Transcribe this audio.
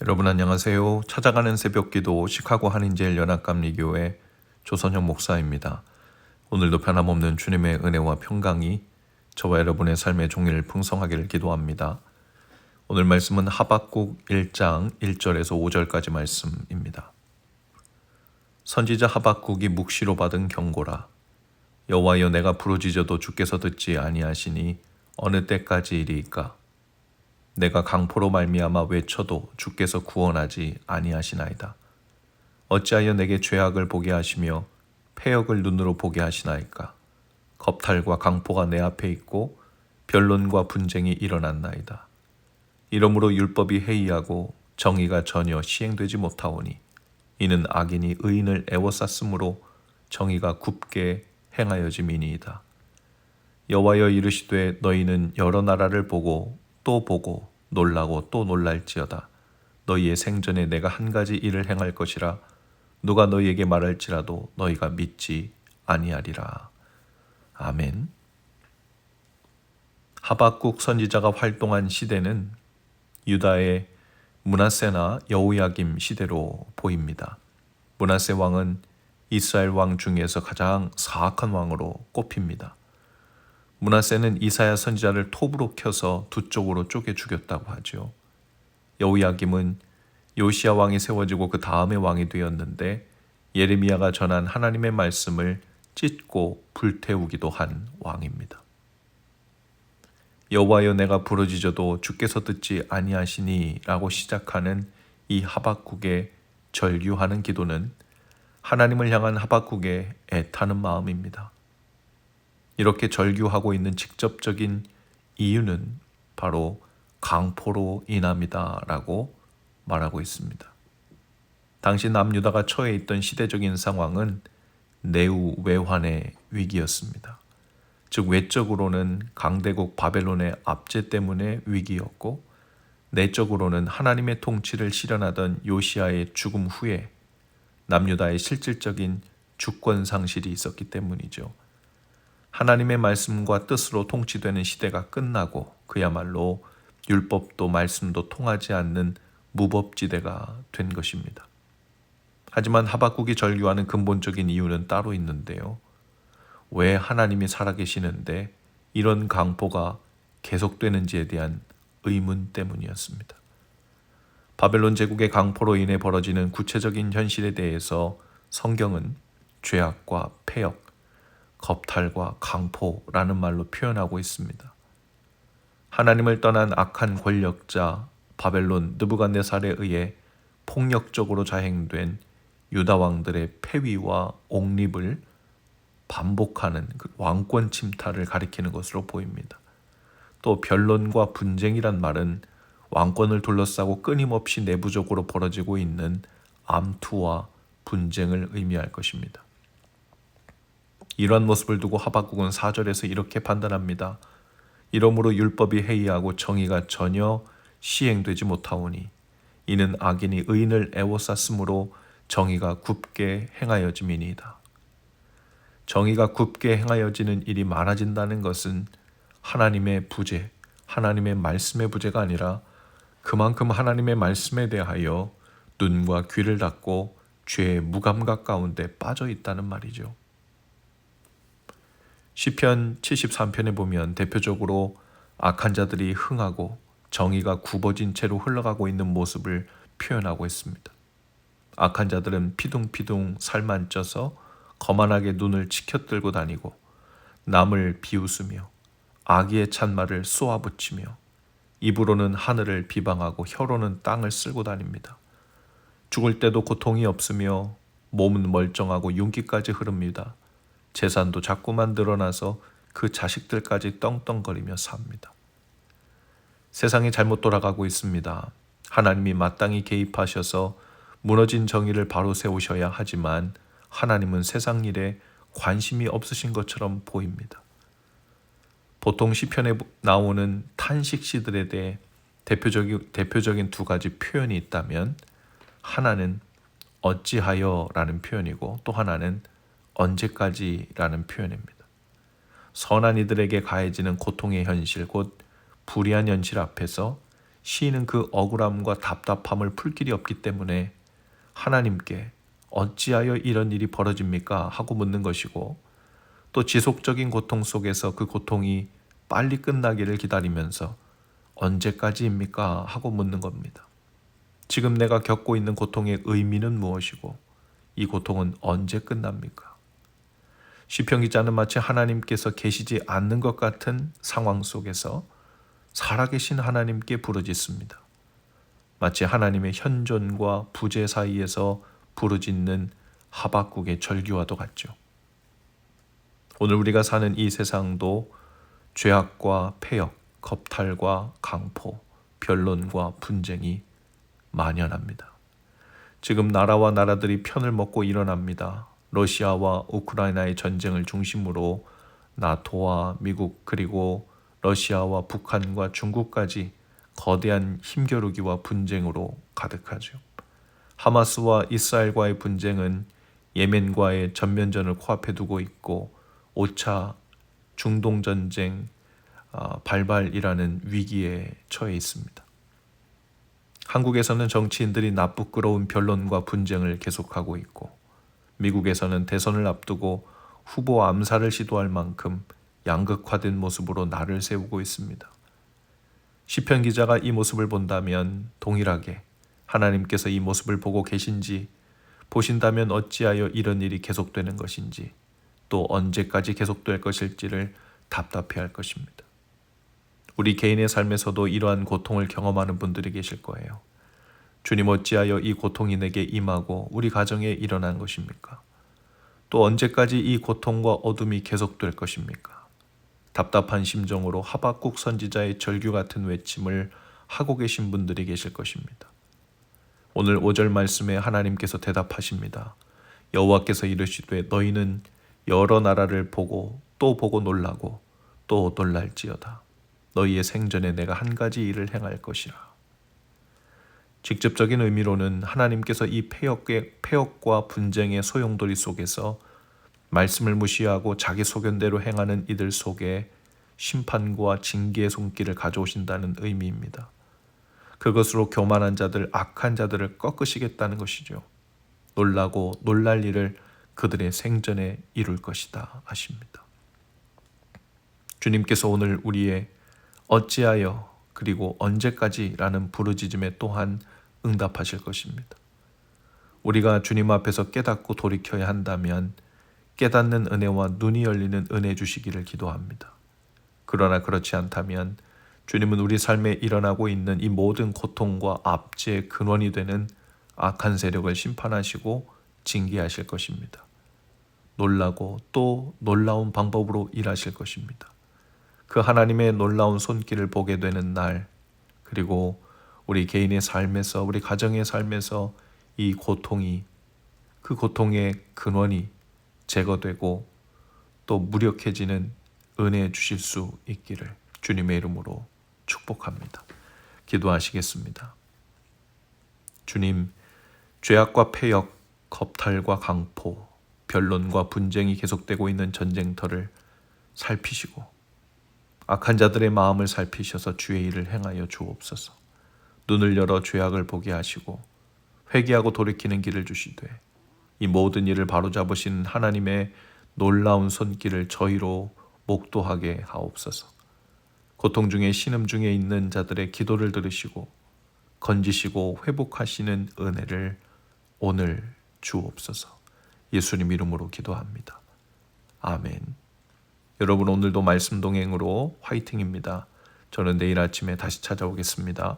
여러분 안녕하세요. 찾아가는 새벽기도 시카고 한인제일 연합감리교회 조선형 목사입니다. 오늘도 변함없는 주님의 은혜와 평강이 저와 여러분의 삶의 종일 풍성하기를 기도합니다. 오늘 말씀은 하박국 1장 1절에서 5절까지 말씀입니다. 선지자 하박국이 묵시로 받은 경고라. 여호와여, 내가 부르짖어도 주께서 듣지 아니하시니 어느 때까지 이리이까? 내가 강포로 말미암아 외쳐도 주께서 구원하지 아니하시나이다. 어찌하여 내게 죄악을 보게 하시며 패역을 눈으로 보게 하시나이까? 겁탈과 강포가 내 앞에 있고 변론과 분쟁이 일어났나이다. 이러므로 율법이 해이하고 정의가 전혀 시행되지 못하오니 이는 악인이 의인을 애워쌌으므로 정의가 굽게 행하여짐이니이다. 여호와여, 이르시되 너희는 여러 나라를 보고 또 보고 놀라고 또 놀랄지어다. 너희의 생전에 내가 한 가지 일을 행할 것이라. 누가 너희에게 말할지라도 너희가 믿지 아니하리라. 아멘. 하박국 선지자가 활동한 시대는 유다의 므낫세나 여호야김 시대로 보입니다. 므낫세 왕은 이스라엘 왕 중에서 가장 사악한 왕으로 꼽힙니다. 므낫세는 이사야 선지자를 톱으로 켜서 두 쪽으로 쪼개 죽였다고 하죠. 여호야김은 요시야 왕이 세워지고 그 다음에 왕이 되었는데 예레미야가 전한 하나님의 말씀을 찢고 불태우기도 한 왕입니다. 여호와여, 내가 부르짖어도 주께서 듣지 아니하시니 라고 시작하는 이 하박국의 절규하는 기도는 하나님을 향한 하박국의 애타는 마음입니다. 이렇게 절규하고 있는 직접적인 이유는 바로 강포로 인함이다 라고 말하고 있습니다. 당시 남유다가 처해 있던 시대적인 상황은 내후 외환의 위기였습니다. 즉 외적으로는 강대국 바벨론의 압제 때문에 위기였고 내적으로는 하나님의 통치를 실현하던 요시야의 죽음 후에 남유다의 실질적인 주권 상실이 있었기 때문이죠. 하나님의 말씀과 뜻으로 통치되는 시대가 끝나고 그야말로 율법도 말씀도 통하지 않는 무법지대가 된 것입니다. 하지만 하박국이 절규하는 근본적인 이유는 따로 있는데요. 왜 하나님이 살아계시는데 이런 강포가 계속되는지에 대한 의문 때문이었습니다. 바벨론 제국의 강포로 인해 벌어지는 구체적인 현실에 대해서 성경은 죄악과 패역, 겁탈과 강포라는 말로 표현하고 있습니다. 하나님을 떠난 악한 권력자 바벨론 느부갓네살에 의해 폭력적으로 자행된 유다 왕들의 패위와 옹립을 반복하는 그 왕권 침탈을 가리키는 것으로 보입니다. 또 변론과 분쟁이란 말은 왕권을 둘러싸고 끊임없이 내부적으로 벌어지고 있는 암투와 분쟁을 의미할 것입니다. 이러한 모습을 두고 하박국은 4절에서 이렇게 판단합니다. 이러므로 율법이 해이하고 정의가 전혀 시행되지 못하오니 이는 악인이 의인을 애워쌌으므로 정의가 굽게 행하여짐이니이다. 정의가 굽게 행하여지는 일이 많아진다는 것은 하나님의 부재, 하나님의 말씀의 부재가 아니라 그만큼 하나님의 말씀에 대하여 눈과 귀를 닫고 죄의 무감각 가운데 빠져 있다는 말이죠. 시편 73편에 보면 대표적으로 악한 자들이 흥하고 정의가 굽어진 채로 흘러가고 있는 모습을 표현하고 있습니다. 악한 자들은 피둥피둥 살만 쪄서 거만하게 눈을 치켜들고 다니고 남을 비웃으며 악의의 찬말을 쏘아붙이며 입으로는 하늘을 비방하고 혀로는 땅을 쓸고 다닙니다. 죽을 때도 고통이 없으며 몸은 멀쩡하고 윤기까지 흐릅니다. 재산도 자꾸만 늘어나서 그 자식들까지 떵떵거리며 삽니다. 세상이 잘못 돌아가고 있습니다. 하나님이 마땅히 개입하셔서 무너진 정의를 바로 세우셔야 하지만 하나님은 세상 일에 관심이 없으신 것처럼 보입니다. 보통 시편에 나오는 탄식시들에 대해 대표적인 두 가지 표현이 있다면 하나는 어찌하여 라는 표현이고 또 하나는 언제까지라는 표현입니다. 선한 이들에게 가해지는 고통의 현실, 곧 불의한 현실 앞에서 시인은 그 억울함과 답답함을 풀 길이 없기 때문에 하나님께 어찌하여 이런 일이 벌어집니까? 하고 묻는 것이고, 또 지속적인 고통 속에서 그 고통이 빨리 끝나기를 기다리면서 언제까지입니까? 하고 묻는 겁니다. 지금 내가 겪고 있는 고통의 의미는 무엇이고 이 고통은 언제 끝납니까? 시편 기자는 마치 하나님께서 계시지 않는 것 같은 상황 속에서 살아계신 하나님께 부르짖습니다. 마치 하나님의 현존과 부재 사이에서 부르짖는 하박국의 절규와도 같죠. 오늘 우리가 사는 이 세상도 죄악과 폐역, 겁탈과 강포, 변론과 분쟁이 만연합니다. 지금 나라와 나라들이 편을 먹고 일어납니다. 러시아와 우크라이나의 전쟁을 중심으로 나토와 미국 그리고 러시아와 북한과 중국까지 거대한 힘겨루기와 분쟁으로 가득하죠. 하마스와 이스라엘과의 분쟁은 예멘과의 전면전을 코앞에 두고 있고 5차 중동전쟁 발발이라는 위기에 처해 있습니다. 한국에서는 정치인들이 나쁘끄러운 변론과 분쟁을 계속하고 있고, 미국에서는 대선을 앞두고 후보 암살을 시도할 만큼 양극화된 모습으로 날을 세우고 있습니다. 시편 기자가 이 모습을 본다면 동일하게 하나님께서 이 모습을 보고 계신지, 보신다면 어찌하여 이런 일이 계속되는 것인지, 또 언제까지 계속될 것일지를 답답해할 것입니다. 우리 개인의 삶에서도 이러한 고통을 경험하는 분들이 계실 거예요. 주님, 어찌하여 이 고통이 내게 임하고 우리 가정에 일어난 것입니까? 또 언제까지 이 고통과 어둠이 계속될 것입니까? 답답한 심정으로 하박국 선지자의 절규 같은 외침을 하고 계신 분들이 계실 것입니다. 오늘 5절 말씀에 하나님께서 대답하십니다. 여호와께서 이르시되 너희는 여러 나라를 보고 또 보고 놀라고 또 놀랄지어다. 너희의 생전에 내가 한 가지 일을 행할 것이라. 직접적인 의미로는 하나님께서 이 폐역과 분쟁의 소용돌이 속에서 말씀을 무시하고 자기 소견대로 행하는 이들 속에 심판과 징계의 손길을 가져오신다는 의미입니다. 그것으로 교만한 자들, 악한 자들을 꺾으시겠다는 것이죠. 놀라고 놀랄 일을 그들의 생전에 이룰 것이다 하십니다. 주님께서 오늘 우리의 어찌하여 그리고 언제까지라는 부르짖음에 또한 응답하실 것입니다. 우리가 주님 앞에서 깨닫고 돌이켜야 한다면 깨닫는 은혜와 눈이 열리는 은혜 주시기를 기도합니다. 그러나 그렇지 않다면 주님은 우리 삶에 일어나고 있는 이 모든 고통과 압제의 근원이 되는 악한 세력을 심판하시고 징계하실 것입니다. 놀라고 또 놀라운 방법으로 일하실 것입니다. 그 하나님의 놀라운 손길을 보게 되는 날, 그리고 우리 개인의 삶에서, 우리 가정의 삶에서 이 고통이, 그 고통의 근원이 제거되고 또 무력해지는 은혜 주실 수 있기를 주님의 이름으로 축복합니다. 기도하시겠습니다. 주님, 죄악과 폐역, 겁탈과 강포, 변론과 분쟁이 계속되고 있는 전쟁터를 살피시고 악한 자들의 마음을 살피셔서 주의 일을 행하여 주옵소서. 눈을 열어 죄악을 보게 하시고 회개하고 돌이키는 길을 주시되 이 모든 일을 바로잡으신 하나님의 놀라운 손길을 저희로 목도하게 하옵소서. 고통 중에 신음 중에 있는 자들의 기도를 들으시고 건지시고 회복하시는 은혜를 오늘 주옵소서. 예수님 이름으로 기도합니다. 아멘. 여러분, 오늘도 말씀 동행으로 화이팅입니다. 저는 내일 아침에 다시 찾아오겠습니다.